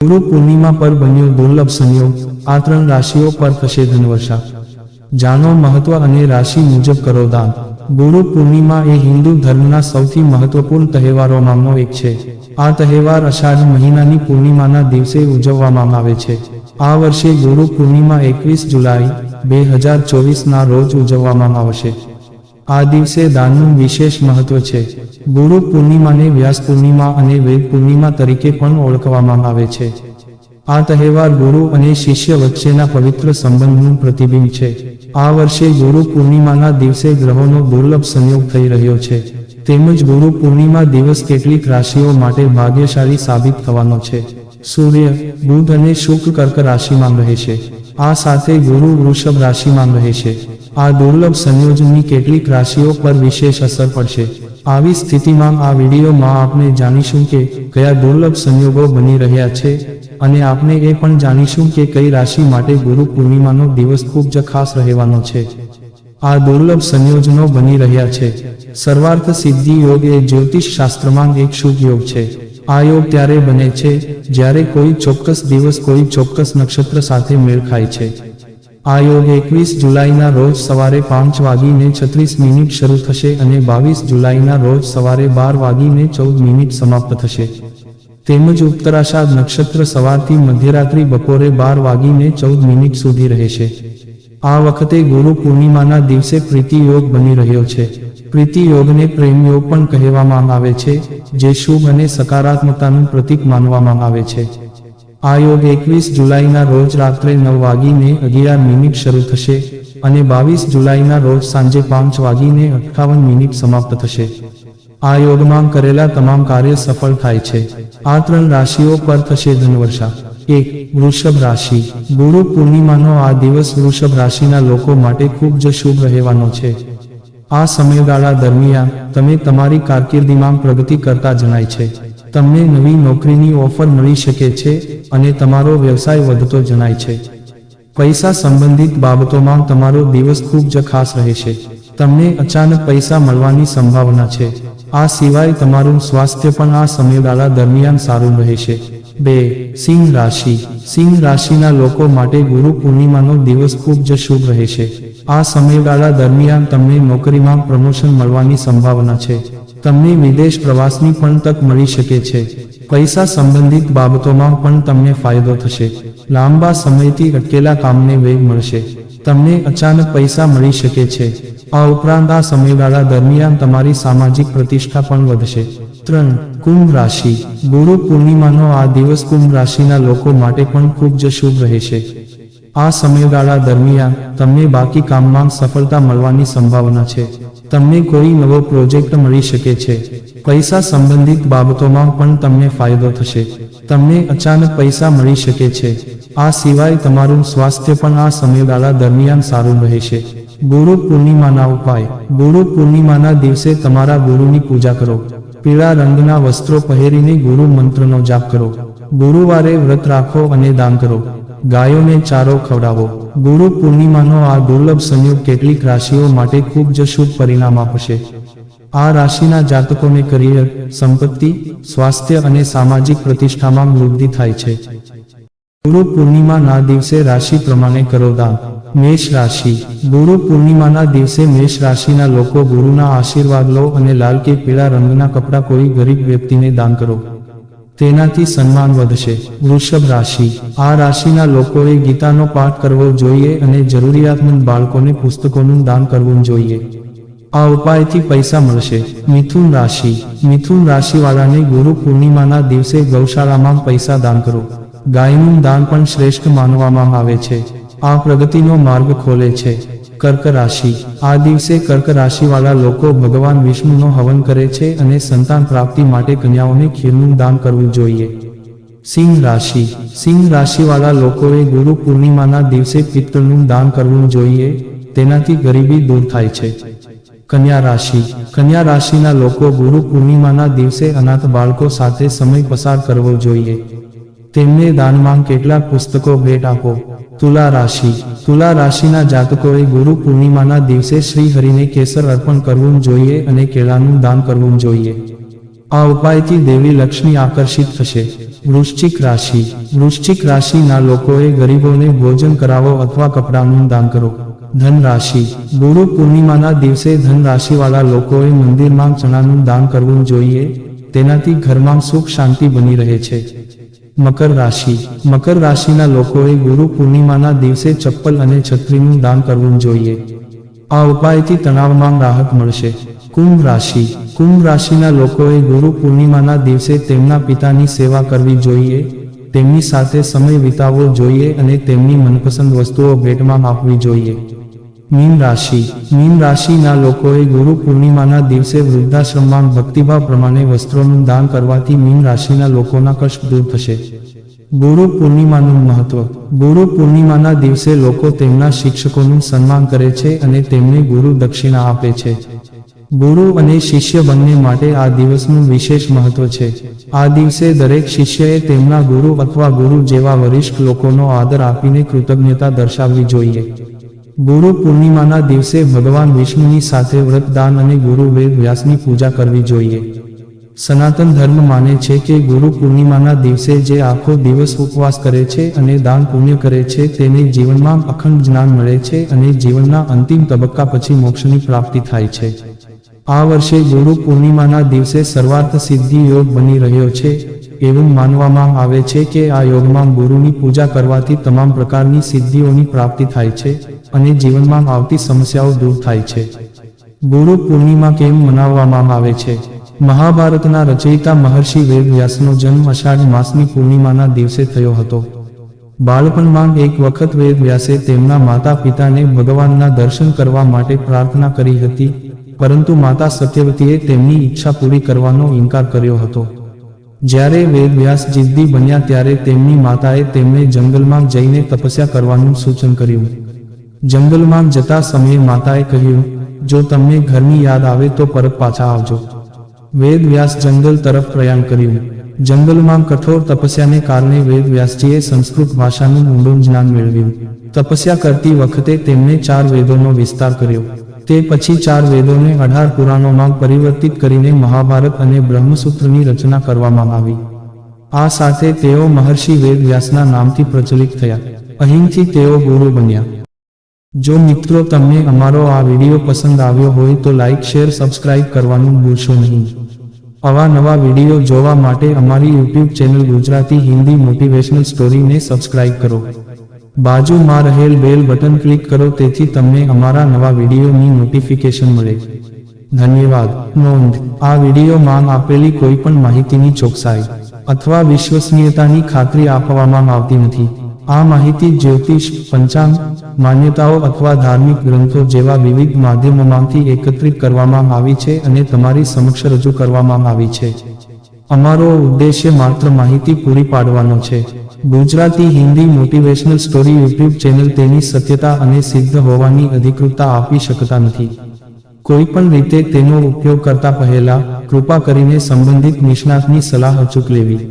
ગુરુ પૂર્ણિમા પર બન્યો દુર્લભ સંયોગ, આ 3 રાશિઓ પર થશે ધનવર્ષા। જાણો મહત્વ અને રાશિ મુજબ કરો દાન। ગુરુ પૂર્ણિમા એ હિન્દુ ધર્મના સૌથી મહત્વપૂર્ણ તહેવારોમાંનો એક છે। આ તહેવાર અષાઢ મહિનાની પૂર્ણિમાના દિવસે ઉજવવામાં આવે છે। આ વર્ષે ગુરુ પૂર્ણિમા 21 જુલાઈ 2024ના રોજ ઉજવવામાં આવશે। આ દિવસે દાનનું વિશેષ મહત્વ છે। ગુરુ પૂર્ણિમાને વ્યાસ પૂર્ણિમા અને વેદ પૂર્ણિમા તરીકે પણ ઓળખવામાં આવે છે। આ તહેવાર ગુરુ અને શિષ્ય વચ્ચેના પવિત્ર સંબંધનું પ્રતિબિંબ છે। આ વર્ષે ગુરુ પૂર્ણિમાના દિવસે ગ્રહોનો દુર્લભ સંયોગ થઈ રહ્યો છે, તેમજ ગુરુ પૂર્ણિમા દિવસ કેટલીક રાશિઓ માટે ભાગ્યશાળી સાબિત થવાનો છે। સૂર્ય, બુધ અને શુક્ર કર્ક રાશિમાં રહેશે। આ સાથે ગુરુ વૃષભ રાશિમાં રહેશે। આ દુર્લભ સંયોજનની કેટલીક રાશિઓ પર વિશેષ અસર પડશે। આવી સ્થિતિમાં આ વિડીયોમાં આપણે જાણીશું કે કયા દુર્લભ સંયોગો બની રહ્યા છે, અને આપણે એ પણ જાણીશું કે કઈ રાશિ માટે ગુરુ પૂર્ણિમાનો દિવસ ખૂબ જ ખાસ રહેવાનો છે। આ દુર્લભ સંયોજનો બની રહ્યા છે। સર્વાર્થ સિદ્ધિ યોગ એ જ્યોતિષ શાસ્ત્રમાં એક શુભ યોગ છે। આ યોગ ત્યારે બને છે જ્યારે કોઈ ચોક્કસ દિવસ કોઈ ચોક્કસ નક્ષત્ર સાથે મેળ ખાય છે। આ યોગ 21 જુલાઈના રોજ સવારે 5:36 શરૂ થશે અને 22 જુલાઈના રોજ સવારે 12:14 સમાપ્ત થશે। તેમજ ઉત્તરાષાઢ નક્ષત્ર સવારથી મધ્યરાત્રિ બપોરે 12:14 સુધી રહેશે। આ વખતે ગુરુ પૂર્ણિમાના દિવસે પ્રીતિ યોગ બની રહ્યો છે। પ્રીતિ યોગને પ્રેમ યોગ પણ કહેવામાં આવે છે, જે શુભ અને સકારાત્મકતાનું પ્રતીક માનવામાં આવે છે। આ યોગ 21 જુલાઈના રોજ રાત્રે 9:11 શરૂ થશે અને 22 જુલાઈના રોજ સાંજે 5:58 સમાપ્ત થશે। આ યોગમાં કરેલા તમામ કાર્ય સફળ થાય છે। આ 3 રાશિઓ પર થશે ધનવર્ષા। 1. વૃષભ રાશિ। ગુરુ પૂર્ણિમાનો આ દિવસ વૃષભ રાશિના લોકો માટે ખૂબ જ શુભ રહેવાનો છે। આ સમયગાળા દરમિયાન તમે તમારી કારકિર્દીમાં પ્રગતિ કરતા જણાય છે। તમને નવી નોકરીની ઓફર મળી શકે છે અને તમારો વ્યવસાય વધતો જણાય છે। પૈસા સંબંધિત બાબતોમાં તમારો દિવસ ખૂબ જ ખાસ રહેશે। તમને અચાનક પૈસા મળવાની સંભાવના છે। આ સિવાય તમારું સ્વાસ્થ્ય પણ આ સમયગાળા દરમિયાન સારું રહેશે। 2. સિંહ રાશિ। સિંહ રાશિના લોકો માટે ગુરુ પૂર્ણિમાનો દિવસ ખૂબ જ શુભ રહેશે। આ સમયગાળા દરમિયાન તમને નોકરીમાં પ્રમોશન મળવાની સંભાવના છે। તમને વિદેશ પ્રવાસની પણ તક મળી શકે છે। પૈસા સંબંધિત બાબતોમાં પણ તમને ફાયદો થશે। લાંબા સમયથી અટકેલા કામને વેગ મળશે। તમને અચાનક પૈસા મળી શકે છે। આ ઉપરાંત આ સમયગાળા દરમિયાન તમારી સામાજિક પ્રતિષ્ઠા પણ વધશે। 3. કુંભ રાશિ। ગુરુ પૂર્ણિમાનો આ દિવસ કુંભ રાશિના લોકો માટે પણ ખૂબ જ શુભ રહેશે। આ સમયગાળા દરમિયાન તમને બાકી કામમાં સફળતા મળવાની સંભાવના છે। તમને કોઈ નવો પ્રોજેક્ટ મળી શકે છે। પૈસા સંબંધિત બાબતોમાં પણ તમને ફાયદો થશે। તમને અચાનક પૈસા મળી શકે છે। આ સિવાય તમારું સ્વાસ્થ્ય પણ આ સમયગાળા દરમિયાન સારું રહેશે। ગુરુ પૂર્ણિમાના ઉપાય। ગુરુ પૂર્ણિમાના દિવસે તમારા ગુરુની પૂજા કરો। પીળા રંગના વસ્ત્રો પહેરીને ગુરુ મંત્રનો જાપ કરો। ગુરુવારે વ્રત રાખો અને દાન કરો। ગાયોને ચારો ખવડાવો। ગુરુ પૂર્ણિમાનો આ દુર્લભ સંયોગ કેટલીક રાશિઓ માટે ખૂબ જ શુભ પરિણામ આપશે। આ રાશિના જાતકોને કરિયર, સંપત્તિ, સ્વાસ્થ્ય અને સામાજિક પ્રતિષ્ઠામાં વૃદ્ધિ થાય છે। ગુરુ પૂર્ણિમાના દિવસે રાશિ પ્રમાણે કરો દાન। મેષ રાશિ। ગુરુ પૂર્ણિમાના દિવસે મેષ રાશિના લોકો ગુરુના આશીર્વાદ લો અને લાલ કે પીળા રંગના કપડાં કોઈ ગરીબ વ્યક્તિને દાન કરો। તેનાથી સન્માન વધશે। વૃષભ રાશિ। આ રાશિના લોકોએ ગીતાનો પાઠ કરવો જોઈએ અને જરૂરિયાતમંદ બાળકોને પુસ્તકોનું દાન કરવું જોઈએ। આ ઉપાયથી પૈસા મળશે। મિથુન રાશિ। મિથુન રાશિવાળાને ગુરુ પૂર્ણિમાના દિવસે ગૌશાળામાં પૈસા દાન કરો। ગાયનું દાન પણ શ્રેષ્ઠ માનવામાં આવે છે। આ પ્રગતિનો માર્ગ ખોલે છે। કર્ક રાશિ। આ દિવસે કર્ક રાશિવાળા લોકો ભગવાન વિષ્ણુનો હવન કરે છે અને સંતાન પ્રાપ્તિ માટે કન્યાઓને ખીરનું દાન કરવું જોઈએ। સિંહ રાશિ। સિંહ રાશિવાળા લોકોએ ગુરુ પૂર્ણિમાના દિવસે પિત્તળનું દાન કરવું જોઈએ, તેનાથી ગરીબી દૂર થાય છે। કન્યા રાશિ। કન્યા રાશિના લોકો ગુરુ પૂર્ણિમાના દિવસે અનાથ બાળકો સાથે સમય પસાર કરવો જોઈએ। તેમને દાનમાં કેટલાક પુસ્તકો ભેટ આપો। તુલા રાશિ। તુલા રાશિના જાતકોએ ગુરુ પૂર્ણિમાના દિવસે શ્રી હરિને કેસર અર્પણ કરવું જોઈએ અને કેળાનું દાન કરવું જોઈએ। આ ઉપાયથી દેવી લક્ષ્મી આકર્ષિત થશે. વૃશ્ચિક રાશિ. વૃશ્ચિક રાશિના લોકોએ ગરીબોને ભોજન કરાવો અથવા કપડાનું દાન કરો. ધન રાશિ. ગુરુ પૂર્ણિમાના દિવસે ધન રાશિવાળા લોકોએ મંદિરમાં ચણાનું દાન કરવું જોઈએ. તેનાથી ઘરમાં સુખ શાંતિ બની રહે છે. મકર રાશિ. મકર રાશિના લોકોએ ગુરુ પૂર્ણિમાના દિવસે ચપ્પલ અને છત્રીનું દાન કરવું જોઈએ. આ ઉપાયથી તણાવમાં રાહત મળશે. કુંભ રાશિ. કુંભ રાશિના લોકોએ ગુરુ પૂર્ણિમાના દિવસે તેમના પિતાની સેવા કરવી જોઈએ. તેમની સાથે સમય વિતાવવો જોઈએ અને તેમની મનપસંદ વસ્તુઓ ભેટમાં આપવી જોઈએ. મીન રાશિ. મીન રાશિના લોકોએ ગુરુ પૂર્ણિમાના દિવસે વૃદ્ધાશ્રમમાં ભક્તિભાવ પ્રમાણે વસ્ત્રોનું દાન કરવાથી મીન રાશિના લોકોના કષ્ટ દૂર થશે. ગુરુ પૂર્ણિમાનું મહત્વ. ગુરુ પૂર્ણિમાના દિવસે લોકો તેમના શિક્ષકોનું સન્માન કરે છે અને તેમને ગુરુ દક્ષિણા આપે છે. ગુરુ અને શિષ્ય બંને માટે આ દિવસનું વિશેષ મહત્વ છે. આ દિવસે દરેક શિષ્યએ તેમના ગુરુ અથવા ગુરુ જેવા વરિષ્ઠ લોકોનો આદર આપીને કૃતજ્ઞતા દર્શાવવી જોઈએ. ગુરુ પૂર્ણિમાના દિવસે ભગવાન વિષ્ણુની સાથે વ્રતદાન અને ગુરુ વેદ વ્યાસની પૂજા કરવી જોઈએ. સનાતન ધર્મ માને છે કે ગુરુ પૂર્ણિમાના દિવસે જે આખો દિવસ ઉપવાસ કરે છે અને દાન પુણ્ય કરે છે તેને જીવનમાં અખંડ જ્ઞાન મળે છે અને જીવનના અંતિમ તબક્કા પછી મોક્ષની પ્રાપ્તિ થાય છે. આ વર્ષે ગુરુ પૂર્ણિમાના દિવસે સર્વાર્થ સિદ્ધિ યોગ બની રહ્યો છે. એવું માનવામાં આવે છે કે આ યોગમાં ગુરુની પૂજા કરવાથી તમામ પ્રકારની સિદ્ધિઓની પ્રાપ્તિ થાય છે અને જીવનમાં આવતી સમસ્યાઓ દૂર થાય છે. ગુરુ પૂર્ણિમા કેમ મનાવવામાં આવે છે? મહાભારતના રચયિતા મહર્ષિ વેદવ્યાસનો જન્મ અષાઢ માસની પૂર્ણિમાના દિવસે થયો હતો. બાળપણમાં એક વખત વેદવ્યાસે તેમના માતા પિતાને ભગવાનના દર્શન કરવા માટે પ્રાર્થના કરી હતી, પરંતુ માતા સત્યવતીએ તેમની ઈચ્છા પૂરી કરવાનો ઇનકાર કર્યો હતો. જ્યારે વેદવ્યાસ જિદ્દી બન્યા ત્યારે તેમની માતાએ તેમને જંગલમાં જઈને તપસ્યા કરવાનું સૂચન કર્યું. જંગલમાં જતા સમયે માતાએ કહ્યું, જો તમને ઘરની યાદ આવે તો પરત પાછા આવજો. વેદવ્યાસ જંગલ તરફ પ્રયાણ કર્યું. જંગલમાં કઠોર તપસ્યાને કારણે વેદવ્યાસજીએ સંસ્કૃત ભાષાનું ઊંડું જ્ઞાન મેળવ્યું. તપસ્યા કરતી વખતે તેમણે 4 વેદોનો વિસ્તાર કર્યો. તે પછી 4 વેદોને 18 પુરાણોમાં પરિવર્તિત કરીને મહાભારત અને બ્રહ્મસૂત્રની રચના કરવામાં આવી. આ સાથે તેઓ મહર્ષિ વેદવ્યાસના નામથી પ્રચલિત થયા. અહીંથી તેઓ ગુરુ બન્યા. જો મિત્રો તમને અમારો આ વિડીયો પસંદ આવ્યો હોય તો લાઇક શેર સબસ્ક્રાઇબ કરવાનું ભૂલશો નહીં. આવા નવા વિડીયો જોવા માટે અમારી YouTube channel Gujarati Hindi motivational સ્ટોરીને સબસ્ક્રાઇબ કરો. બાજુમાં રહેલ બેલ બટન ક્લિક કરો તેથી તમને અમારા નવા વિડીયોની નોટિફિકેશન મળે. ધન્યવાદ. નોંધ: આ વિડીયોમાં આપેલી કોઈપણ માહિતીની ચોકસાઈ અથવા વિશ્વસનીયતાની ખાતરી આપવામાં આવતી નથી. આ માહિતી જ્યોતિષ, પંચાંગ, માન્યતાઓ અથવા ધાર્મિક ગ્રંથો જેવા વિવિધ માધ્યમોમાંથી એકત્રિત કરવામાં આવી છે અને તમારી સમક્ષ રજૂ કરવામાં આવી છે. અમારો ઉદ્દેશ્ય માત્ર માહિતી પૂરી પાડવાનો છે. Gujarati Hindi motivational story YouTube channel તેની સત્યતા અને સિદ્ધ હોવાની અધિકૃતતા આપી શકતા નથી. કોઈપણ રીતે તેનો ઉપયોગ કરતા પહેલા કૃપા કરીને સંબંધિત નિષ્ણાતની સલાહ અચૂક લેવી.